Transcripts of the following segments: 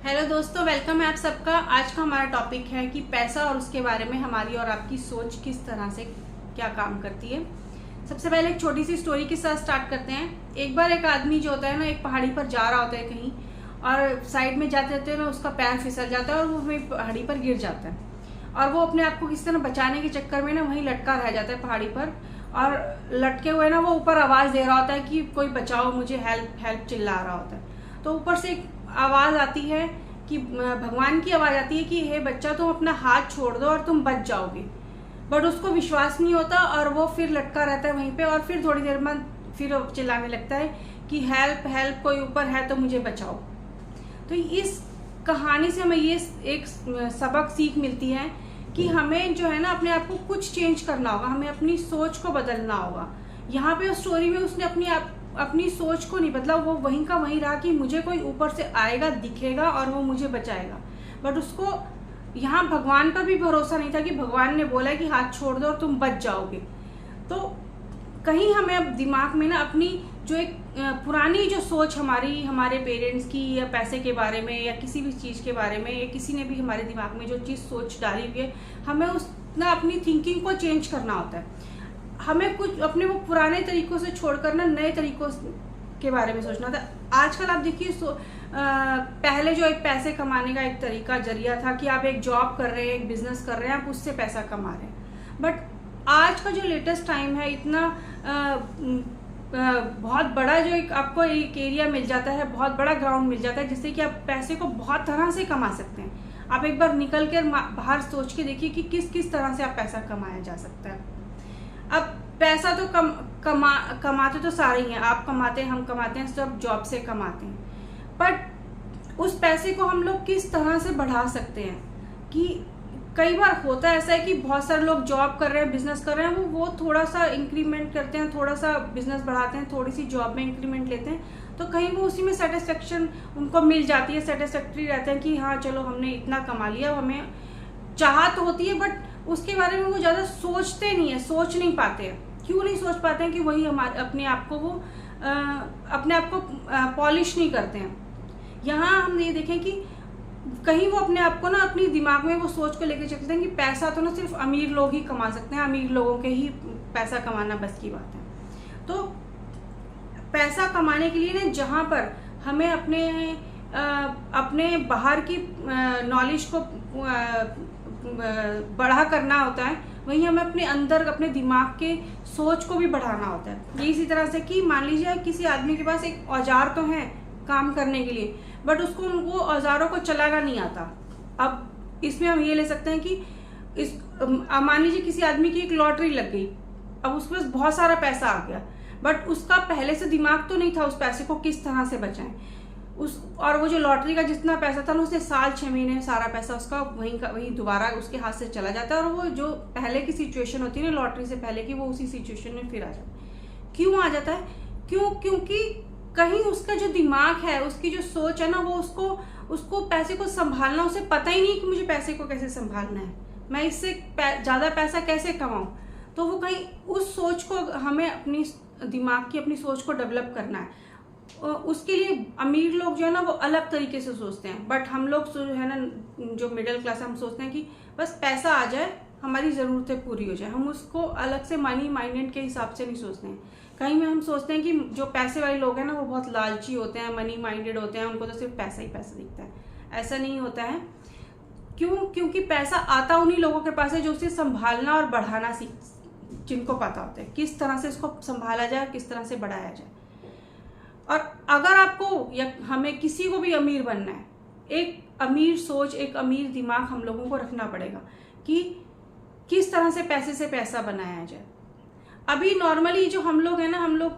Hello दोस्तों, welcome है आप सबका। आज का हमारा टॉपिक है कि पैसा और उसके बारे में हमारी और आपकी सोच किस तरह से क्या काम करती है। सबसे पहले एक छोटी सी स्टोरी के साथ स्टार्ट करते हैं। एक बार एक आदमी जो होता है ना, एक पहाड़ी पर जा रहा होता है कहीं, और साइड में जाते जाते ना उसका पैर फिसल जाता है और वो वहीं पहाड़ी पर गिर जाता है। और वो अपने आप को किसी तरह बचाने के चक्कर में ना वहीं लटका रह जाता है पहाड़ी पर, और लटके हुए ना वो ऊपर आवाज़ दे रहा होता है कि कोई बचाओ मुझे, हेल्प हेल्प चिल्ला रहा होता है। तो ऊपर से एक आवाज़ आती है कि भगवान की आवाज़ आती है कि हे बच्चा, तुम अपना हाथ छोड़ दो और तुम बच जाओगे। बट उसको विश्वास नहीं होता और वो फिर लटका रहता है वहीं पे, और फिर थोड़ी देर बाद फिर चिल्लाने लगता है कि हेल्प हेल्प, कोई ऊपर है तो मुझे बचाओ। तो इस कहानी से हमें ये एक सबक सीख मिलती है कि हमें जो है ना अपने आप को कुछ चेंज करना होगा, हमें अपनी सोच को बदलना होगा। यहाँ पे उस स्टोरी में उसने अपनी सोच को नहीं बदला, वो वहीं का वहीं रहा कि मुझे कोई ऊपर से आएगा, दिखेगा और वो मुझे बचाएगा। बट उसको यहाँ भगवान पर भी भरोसा नहीं था कि भगवान ने बोला कि हाथ छोड़ दो और तुम बच जाओगे। तो कहीं हमें अब दिमाग में ना अपनी जो एक पुरानी जो सोच हमारे पेरेंट्स की, या पैसे के बारे में, या किसी भी चीज़ के बारे में, या किसी ने भी हमारे दिमाग में जो चीज़ सोच डाली हुई है, हमें उस ना अपनी थिंकिंग को चेंज करना होता है। हमें कुछ अपने वो पुराने तरीकों से छोड़कर ना नए तरीकों के बारे में सोचना था। आजकल आप देखिए, पहले जो एक पैसे कमाने का एक तरीका जरिया था कि आप एक जॉब कर रहे हैं, एक बिजनेस कर रहे हैं, आप उससे पैसा कमा रहे हैं। बट आज का जो लेटेस्ट टाइम है, इतना बहुत बड़ा जो आपको एक एरिया मिल जाता है, बहुत बड़ा ग्राउंड मिल जाता है, जिससे कि आप पैसे को बहुत तरह से कमा सकते हैं। आप एक बार निकल कर बाहर सोच के देखिए कि किस किस तरह से आप पैसा कमाया जा सकता है। अब पैसा तो कमाते तो सारे ही हैं, आप कमाते हैं, हम कमाते हैं, सब जॉब से कमाते हैं। बट उस पैसे को हम लोग किस तरह से बढ़ा सकते हैं कि कई बार होता है ऐसा है कि बहुत सारे लोग जॉब कर रहे हैं, बिजनेस कर रहे हैं, वो थोड़ा सा इंक्रीमेंट करते हैं, थोड़ा सा बिजनेस बढ़ाते हैं, थोड़ी सी जॉब में इंक्रीमेंट लेते हैं, तो कहीं वो उसी में सेटिस्फेक्शन उनको मिल जाती है, सेटिस्फैक्ट्री रहते हैं कि हाँ चलो हमने इतना कमा लिया। हमें चाहत होती है बट उसके बारे में वो ज़्यादा सोचते नहीं है, सोच नहीं पाते हैं। क्यों नहीं सोच पाते हैं कि वही हमारे अपने आप को पॉलिश नहीं करते हैं। यहाँ हम ये देखें कि कहीं वो अपने आप को ना अपनी दिमाग में वो सोच को लेकर चलते हैं कि पैसा तो ना सिर्फ अमीर लोग ही कमा सकते हैं, अमीर लोगों के ही पैसा कमाना बस की बात है। तो पैसा कमाने के लिए ना जहाँ पर हमें अपने बाहर की नॉलेज को बढ़ा करना होता है, वहीं हमें अपने अंदर अपने दिमाग के सोच को भी बढ़ाना होता है। ये इसी तरह से कि मान लीजिए किसी आदमी के पास एक औजार तो है काम करने के लिए, बट उसको वो औजारों को चलाना नहीं आता। अब इसमें हम ये ले सकते हैं कि मान लीजिए किसी आदमी की एक लॉटरी लग गई, अब उसके पास बहुत सारा पैसा आ गया, बट उसका पहले से दिमाग तो नहीं था उस पैसे को किस तरह से बचाएं। और वो जो लॉटरी का जितना पैसा था ना, उसने साल 6 महीने में सारा पैसा उसका वहीं दोबारा उसके हाथ से चला जाता है, और वो जो पहले की सिचुएशन होती है ना लॉटरी से पहले की, वो उसी सिचुएशन में फिर आ जाता है। क्यों आ जाता है? क्योंकि कहीं उसका जो दिमाग है, उसकी जो सोच है ना, वो उसको पैसे को संभालना, उसे पता ही नहीं कि मुझे पैसे को कैसे संभालना है, मैं इससे ज़्यादा पैसा कैसे कमाऊं। तो वो कहीं उस सोच को हमें अपनी दिमाग की अपनी सोच को डेवलप करना है। उसके लिए अमीर लोग जो है ना वो अलग तरीके से सोचते हैं, बट हम लोग जो है ना, जो मिडिल क्लास, हम सोचते हैं कि बस पैसा आ जाए, हमारी ज़रूरतें पूरी हो जाए। हम उसको अलग से मनी माइंडेड के हिसाब से नहीं सोचते हैं। कहीं में हम सोचते हैं कि जो पैसे वाले लोग हैं ना वो बहुत लालची होते हैं, मनी माइंडेड होते हैं, उनको तो सिर्फ पैसा ही पैसा दिखता है। ऐसा नहीं होता है। क्योंकि पैसा आता उन्हीं लोगों के पास है जो उसे संभालना और बढ़ाना जिनको पता होता है किस तरह से इसको संभाला जाए, किस तरह से बढ़ाया जाए। और अगर आपको या हमें किसी को भी अमीर बनना है, एक अमीर सोच, एक अमीर दिमाग हम लोगों को रखना पड़ेगा कि किस तरह से पैसे से पैसा बनाया जाए। अभी नॉर्मली जो हम लोग हैं ना, हम लोग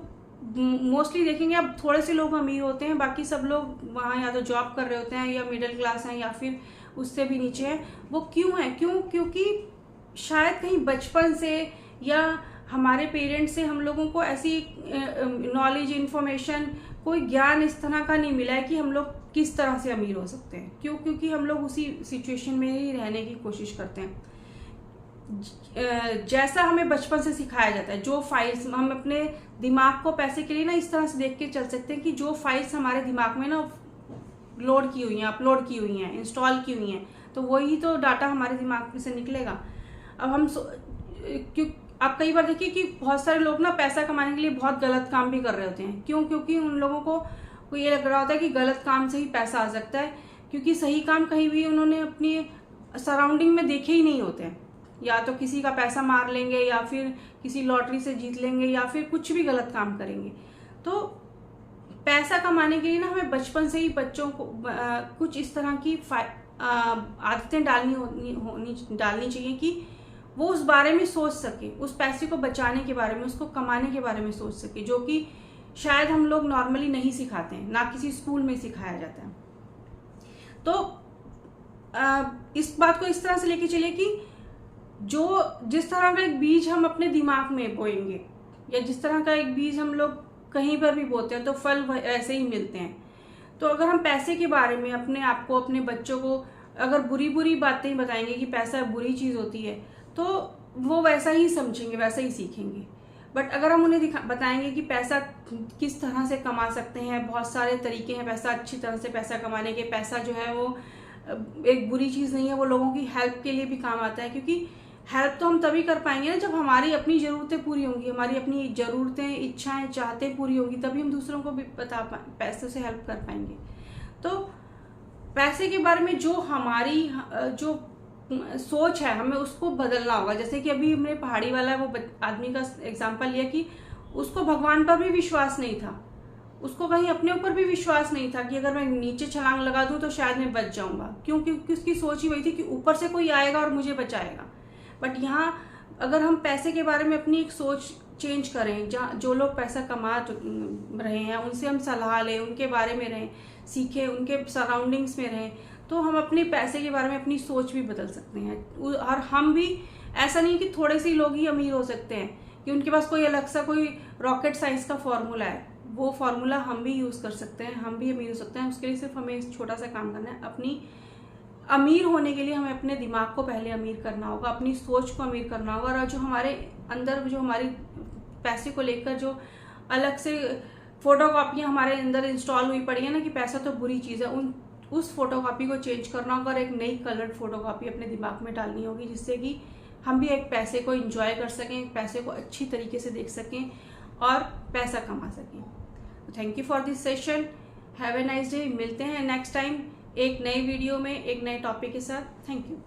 मोस्टली देखेंगे अब थोड़े से लोग अमीर होते हैं, बाकी सब लोग वहाँ या तो जॉब कर रहे होते हैं, या मिडिल क्लास हैं, या फिर उससे भी नीचे हैं। वो क्यों है? क्योंकि शायद कहीं बचपन से या हमारे पेरेंट्स से हम लोगों को ऐसी नॉलेज, इन्फॉर्मेशन, कोई ज्ञान इस तरह का नहीं मिला है कि हम लोग किस तरह से अमीर हो सकते हैं। क्योंकि हम लोग उसी सिचुएशन में ही रहने की कोशिश करते हैं। जैसा हमें बचपन से सिखाया जाता है, जो फाइल्स हम अपने दिमाग को पैसे के लिए ना इस तरह से देख के चल सकते हैं कि जो फाइल्स हमारे दिमाग में ना लोड की हुई हैं, अपलोड की हुई हैं, इंस्टॉल की हुई हैं, तो वही तो डाटा हमारे दिमाग में से निकलेगा। अब हम क्यों आप कई बार देखिए कि बहुत सारे लोग ना पैसा कमाने के लिए बहुत गलत काम भी कर रहे होते हैं। क्यों? क्योंकि उन लोगों को ये लग रहा होता है कि गलत काम से ही पैसा आ सकता है, क्योंकि सही काम कहीं भी उन्होंने अपनी सराउंडिंग में देखे ही नहीं होते हैं। या तो किसी का पैसा मार लेंगे, या फिर किसी लॉटरी से जीत लेंगे, या फिर कुछ भी गलत काम करेंगे। तो पैसा कमाने के लिए ना हमें बचपन से ही बच्चों को कुछ इस तरह की आदतें डालनी चाहिए कि वो उस बारे में सोच सके, उस पैसे को बचाने के बारे में, उसको कमाने के बारे में सोच सके, जो कि शायद हम लोग नॉर्मली नहीं सिखाते हैं, ना किसी स्कूल में सिखाया जाता है। तो इस बात को इस तरह से लेके चलिए कि जिस तरह का एक बीज हम अपने दिमाग में बोएंगे, या जिस तरह का एक बीज हम लोग कहीं पर भी बोते हैं, तो फल ऐसे ही मिलते हैं। तो अगर हम पैसे के बारे में अपने आप को, अपने बच्चों को अगर बुरी बुरी बातें बताएंगे कि पैसा बुरी चीज़ होती है, तो वो वैसा ही समझेंगे, वैसा ही सीखेंगे। बट अगर हम उन्हें बताएंगे कि पैसा किस तरह से कमा सकते हैं, बहुत सारे तरीके हैं पैसा अच्छी तरह से पैसा कमाने के, पैसा जो है वो एक बुरी चीज़ नहीं है, वो लोगों की हेल्प के लिए भी काम आता है। क्योंकि हेल्प तो हम तभी कर पाएंगे ना जब हमारी अपनी ज़रूरतें पूरी होंगी, हमारी अपनी ज़रूरतें, इच्छाएं, चाहतें पूरी होंगी, तभी हम दूसरों को भी पैसे से हेल्प कर पाएंगे। तो पैसे के बारे में जो हमारी जो सोच है, हमें उसको बदलना होगा। जैसे कि अभी हमने पहाड़ी वाला वो आदमी का एग्जाम्पल लिया कि उसको भगवान पर भी विश्वास नहीं था, उसको कहीं अपने ऊपर भी विश्वास नहीं था कि अगर मैं नीचे छलांग लगा दूं तो शायद मैं बच जाऊंगा। क्योंकि उसकी सोच ही वही थी कि ऊपर से कोई आएगा और मुझे बचाएगा। बट यहाँ अगर हम पैसे के बारे में अपनी एक सोच चेंज करें, जहाँ जो लोग पैसा कमा रहे हैं उनसे हम सलाह लें, उनके बारे में रहें, सीखें, उनके सराउंडिंग्स में रहें, तो हम अपने पैसे के बारे में अपनी सोच भी बदल सकते हैं। और हम भी, ऐसा नहीं कि थोड़े से लोग ही अमीर हो सकते हैं कि उनके पास कोई अलग सा कोई रॉकेट साइंस का फॉर्मूला है, वो फॉर्मूला हम भी यूज़ कर सकते हैं, हम भी अमीर हो सकते हैं। उसके लिए सिर्फ हमें एक छोटा सा काम करना है। अपनी अमीर होने के लिए हमें अपने दिमाग को पहले अमीर करना होगा, अपनी सोच को अमीर करना होगा, और जो हमारे अंदर जो हमारी पैसे को लेकर जो अलग से फोटोकॉपियाँ हमारे अंदर इंस्टॉल हुई पड़ी है ना कि पैसा तो बुरी चीज़ है, उस फोटोकॉपी को चेंज करना होगा और एक नई कलर्ड फोटोकॉपी अपने दिमाग में डालनी होगी, जिससे कि हम भी एक पैसे को एंजॉय कर सकें, पैसे को अच्छी तरीके से देख सकें और पैसा कमा सकें। Thank you for this session, have a nice day. मिलते हैं नेक्स्ट टाइम एक नई वीडियो में एक नए टॉपिक के साथ। Thank you.